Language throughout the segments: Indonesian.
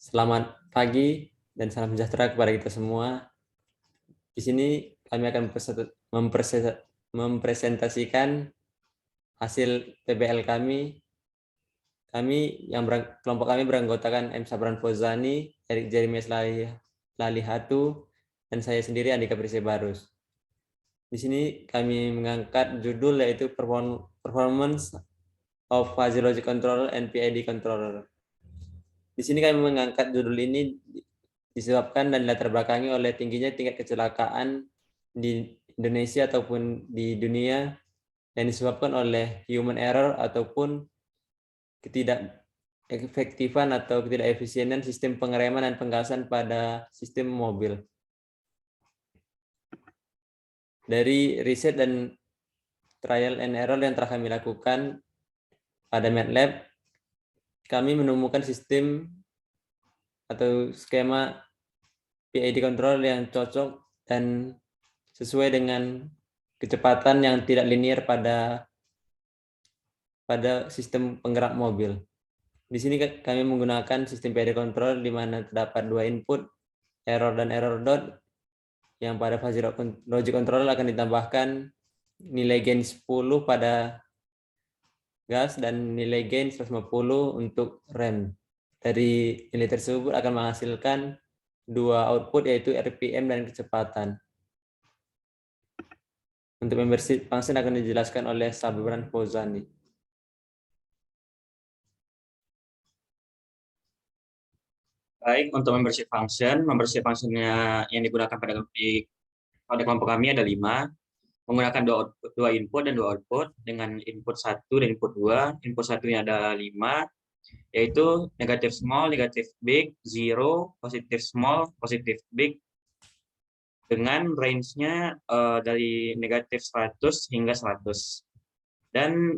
Selamat pagi dan salam sejahtera kepada kita semua. Di sini kami akan mempresentasikan hasil PBL kami. Kelompok kami beranggotakan M. Sabran Fozani, Erik Jeremias Lalihatu, dan saya sendiri Andika Prisebarus. Di sini kami mengangkat judul yaitu Performance of Fuzzy Logic Controller and PID Controller. Di sini kami mengangkat judul ini disebabkan dan dilatar belakangi oleh tingginya tingkat kecelakaan di Indonesia ataupun di dunia yang disebabkan oleh human error ataupun ketidakefektifan atau ketidakefisienan sistem pengereman dan penggasan pada sistem mobil. Dari riset dan trial and error yang telah kami lakukan pada MATLAB, kami menemukan sistem atau skema PID control yang cocok dan sesuai dengan kecepatan yang tidak linear pada sistem penggerak mobil. Di sini kami menggunakan sistem PID control di mana terdapat dua input, error dan error dot, yang pada fuzzy logic controller akan ditambahkan nilai gain 10 pada gas dan nilai gain 150 untuk rem. Dari nilai tersebut akan menghasilkan dua output yaitu RPM dan kecepatan. Untuk membership function akan dijelaskan oleh Sabran Fozani. Baik, untuk membership functionnya yang digunakan pada kelompok kami ada 5, menggunakan dua input dan dua output dengan input 1 dan input 2. Input 1-nya ada 5, yaitu negatif small, negatif big, 0, positif small, positif big, dengan range-nya dari negatif 100 hingga 100. Dan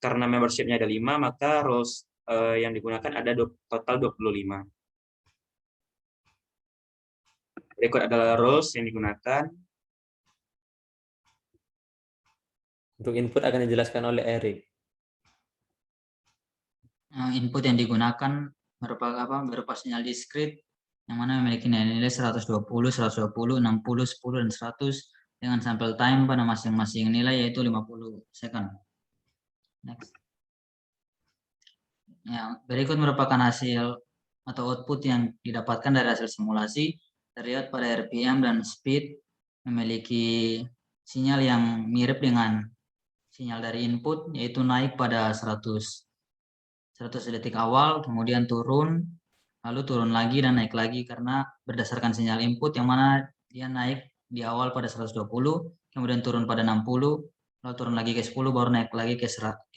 karena membership-nya ada 5, maka rules yang digunakan ada total 25. Berikut adalah rules yang digunakan. Untuk input akan dijelaskan oleh Erik. Input yang digunakan berupa sinyal diskrit yang mana memiliki nilai 120, 120, 60, 10, dan 100 dengan sampel time pada masing-masing nilai yaitu 50 second. Next. Ya, berikut merupakan hasil atau output yang didapatkan dari hasil simulasi. Terlihat pada RPM dan speed memiliki sinyal yang mirip dengan sinyal dari input, yaitu naik pada 100 detik awal, kemudian turun, lalu turun lagi dan naik lagi karena berdasarkan sinyal input yang mana dia naik di awal pada 120, kemudian turun pada 60, lalu turun lagi ke 10, baru naik lagi ke 100.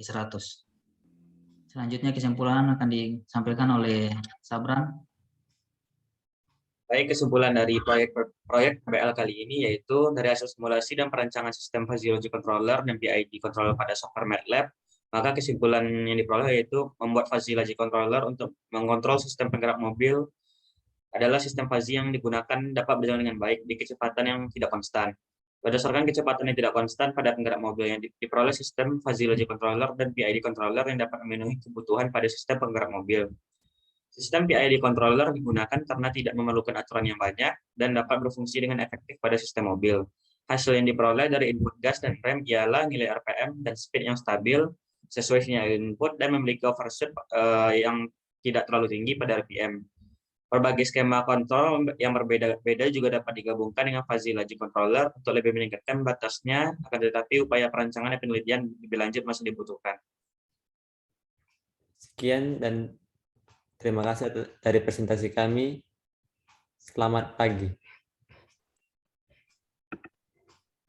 Selanjutnya kesimpulan akan disampaikan oleh Sabran. Baik, kesimpulan dari proyek PBL kali ini yaitu dari hasil simulasi dan perancangan sistem fuzzy logic controller dan PID controller pada software MATLAB, maka kesimpulan yang diperoleh yaitu membuat fuzzy logic controller untuk mengontrol sistem penggerak mobil adalah sistem fuzzy yang digunakan dapat berjalan dengan baik di kecepatan yang tidak konstan. Berdasarkan kecepatan yang tidak konstan pada penggerak mobil yang diperoleh sistem fuzzy logic controller dan PID controller yang dapat memenuhi kebutuhan pada sistem penggerak mobil. Sistem PID controller digunakan karena tidak memerlukan aturan yang banyak dan dapat berfungsi dengan efektif pada sistem mobil. Hasil yang diperoleh dari input gas dan rem ialah nilai RPM dan speed yang stabil sesuai sinyal input dan memiliki overshoot yang tidak terlalu tinggi pada RPM. Berbagai skema kontrol yang berbeda-beda juga dapat digabungkan dengan fuzzy logic controller untuk lebih meningkatkan batasnya, akan tetapi upaya perancangan dan penelitian lebih lanjut masih dibutuhkan. Sekian dan terima kasih dari presentasi kami. Selamat pagi.